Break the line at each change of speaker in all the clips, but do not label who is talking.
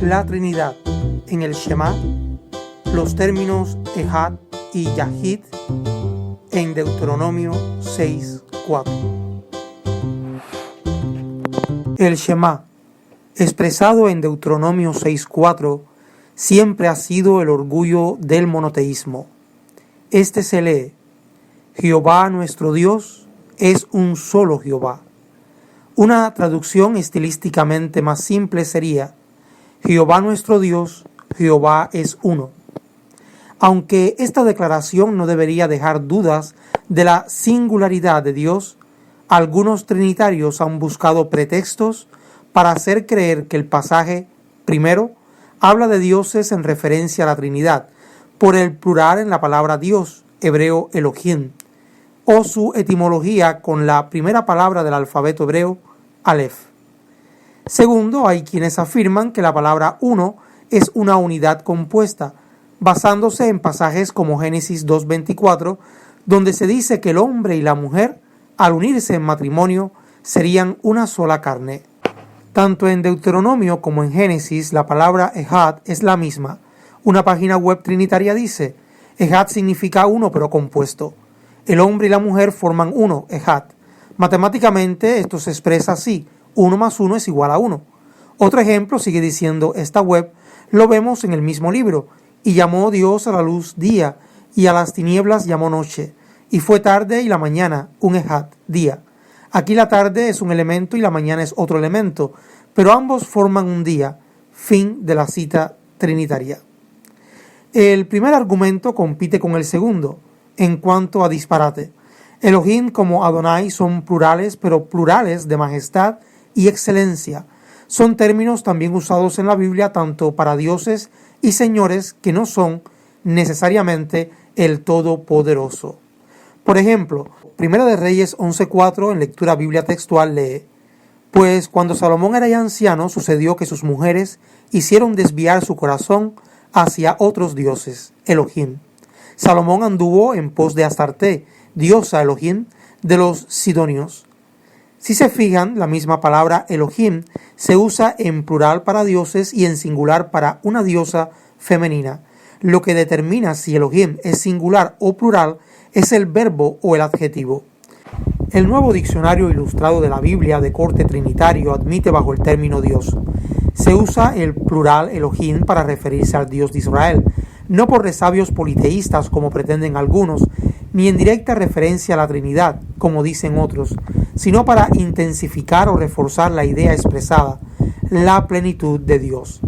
la Trinidad en el Shema, los términos Ejad y Yahid en Deuteronomio 6:4. El Shema, expresado en Deuteronomio 6:4, siempre ha sido el orgullo del monoteísmo. Este se lee: Jehová nuestro Dios es un solo Jehová. Una traducción estilísticamente más simple sería: Jehová nuestro Dios, Jehová es uno. Aunque esta declaración no debería dejar dudas de la singularidad de Dios, algunos trinitarios han buscado pretextos para hacer creer que el pasaje, primero, habla de dioses en referencia a la Trinidad, por el plural en la palabra Dios, hebreo Elohim, o su etimología con la primera palabra del alfabeto hebreo, Aleph. Segundo, hay quienes afirman que la palabra uno es una unidad compuesta, basándose en pasajes como Génesis 2:24, donde se dice que el hombre y la mujer, al unirse en matrimonio, serían una sola carne. Tanto en Deuteronomio como en Génesis, la palabra Ejad es la misma. Una página web trinitaria dice: Ejad significa uno pero compuesto. El hombre y la mujer forman uno, Ejad. Matemáticamente esto se expresa así: 1 más 1 es igual a 1. Otro ejemplo, sigue diciendo esta web, lo vemos en el mismo libro: y llamó Dios a la luz día, y a las tinieblas llamó noche, y fue tarde y la mañana, un Ejad, día. Aquí la tarde es un elemento y la mañana es otro elemento, pero ambos forman un día. Fin de la cita trinitaria. El primer argumento compite con el segundo en cuanto a disparate. Elohim como Adonai son plurales, pero plurales de majestad y excelencia. Son términos también usados en la Biblia tanto para dioses y señores que no son necesariamente el Todopoderoso. Por ejemplo, Primera de Reyes 11:4 en lectura Biblia textual lee: Pues cuando Salomón era ya anciano, sucedió que sus mujeres hicieron desviar su corazón hacia otros dioses, Elohim. Salomón anduvo en pos de Astarte, diosa Elohim de los sidonios. Si se fijan, la misma palabra Elohim se usa en plural para dioses y en singular para una diosa femenina. Lo que determina si Elohim es singular o plural es el verbo o el adjetivo. El nuevo diccionario ilustrado de la Biblia de corte trinitario admite bajo el término Dios. Se usa el plural Elohim para referirse al Dios de Israel, no por resabios politeístas como pretenden algunos, ni en directa referencia a la Trinidad, como dicen otros, sino para intensificar o reforzar la idea expresada, la plenitud de Dios.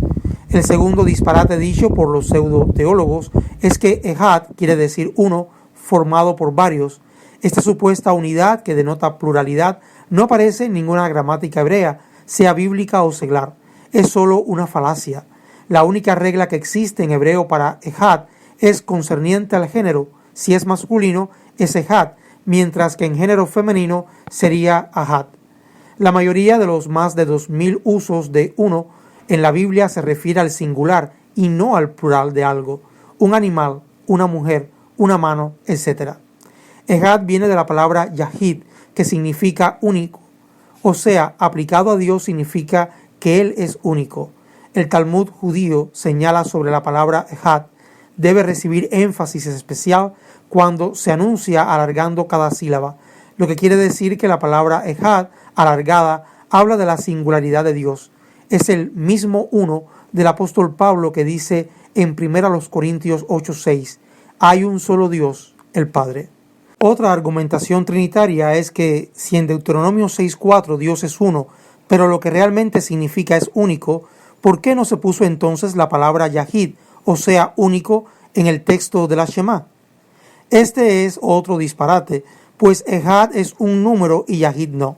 El segundo disparate dicho por los pseudo-teólogos es que Ejad quiere decir uno, formado por varios. Esta supuesta unidad que denota pluralidad no aparece en ninguna gramática hebrea, sea bíblica o seglar. Es solo una falacia. La única regla que existe en hebreo para Ejad es concerniente al género. Si es masculino, es Ejad, mientras que en género femenino sería Ahad. La mayoría de los más de 2000 usos de uno en la Biblia se refiere al singular y no al plural de algo: un animal, una mujer, una mano, etc. Ejad viene de la palabra Yahid, que significa único. O sea, aplicado a Dios significa que Él es único. El Talmud judío señala sobre la palabra Ejad, debe recibir énfasis especial cuando se anuncia alargando cada sílaba, lo que quiere decir que la palabra Ejad, alargada, habla de la singularidad de Dios. Es el mismo uno del apóstol Pablo que dice en 1 Corintios 8:6, hay un solo Dios, el Padre. Otra argumentación trinitaria es que si en Deuteronomio 6:4 Dios es uno, pero lo que realmente significa es único, ¿por qué no se puso entonces la palabra Yahid, o sea, único, en el texto de la Shema? Este es otro disparate, pues Ejad es un número y Yahid no.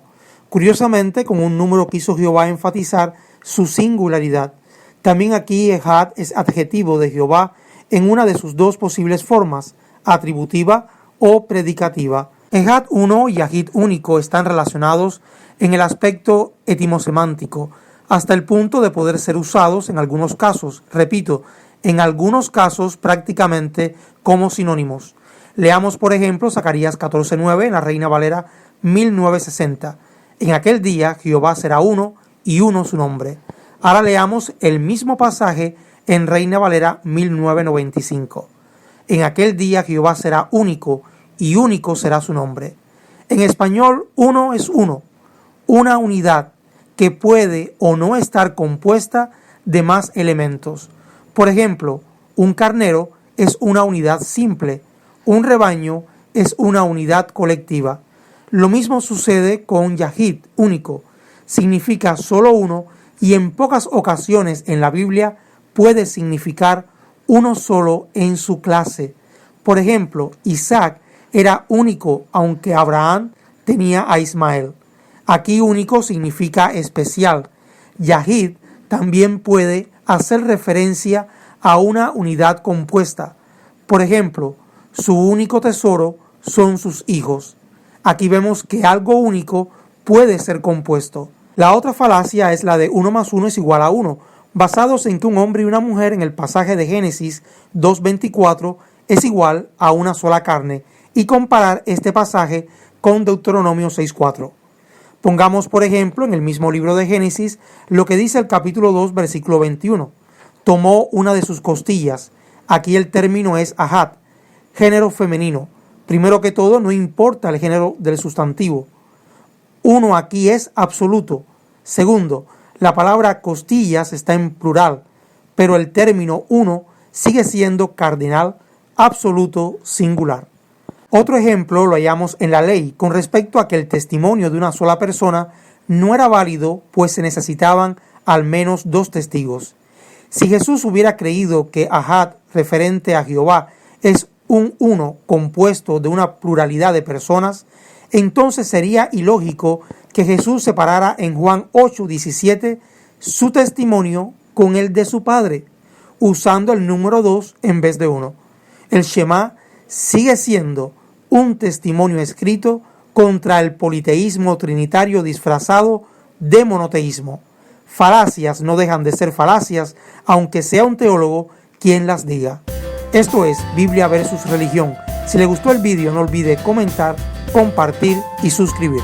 Curiosamente, con un número quiso Jehová enfatizar su singularidad. También aquí Ejad es adjetivo de Jehová en una de sus dos posibles formas, atributiva o predicativa. Ejad uno y Yahid único están relacionados en el aspecto etimosemántico, hasta el punto de poder ser usados en algunos casos, repito, en algunos casos prácticamente como sinónimos. Leamos por ejemplo Zacarías 14:9 en la Reina Valera 1960. En aquel día Jehová será uno y uno su nombre. Ahora leamos el mismo pasaje en Reina Valera 1995. En aquel día Jehová será único y único será su nombre. En español, uno es uno, una unidad que puede o no estar compuesta de más elementos. Por ejemplo, un carnero es una unidad simple, un rebaño es una unidad colectiva. Lo mismo sucede con Yahid, único. Significa solo uno y en pocas ocasiones en la Biblia puede significar uno solo en su clase. Por ejemplo, Isaac era único aunque Abraham tenía a Ismael. Aquí único significa especial. Yahid también puede hacer referencia a una unidad compuesta. Por ejemplo, su único tesoro son sus hijos. Aquí vemos que algo único puede ser compuesto. La otra falacia es la de 1 más 1 es igual a 1, basados en que un hombre y una mujer en el pasaje de Génesis 2:24 es igual a una sola carne, y comparar este pasaje con Deuteronomio 6:4. Pongamos, por ejemplo, en el mismo libro de Génesis, lo que dice el capítulo 2, versículo 21. Tomó una de sus costillas. Aquí el término es ahad, género femenino. Primero que todo, no importa el género del sustantivo. Uno aquí es absoluto. Segundo, la palabra costillas está en plural, pero el término uno sigue siendo cardinal, absoluto, singular. Otro ejemplo lo hallamos en la ley con respecto a que el testimonio de una sola persona no era válido, pues se necesitaban al menos 2 testigos. Si Jesús hubiera creído que ahad, referente a Jehová, es un uno compuesto de una pluralidad de personas, entonces sería ilógico que Jesús separara en Juan 8:17 su testimonio con el de su Padre, usando el número 2 en vez de 1. El Shema sigue siendo un testimonio escrito contra el politeísmo trinitario disfrazado de monoteísmo. Falacias no dejan de ser falacias, aunque sea un teólogo quien las diga. Esto es Biblia versus Religión. Si le gustó el vídeo, no olvide comentar, compartir y suscribir.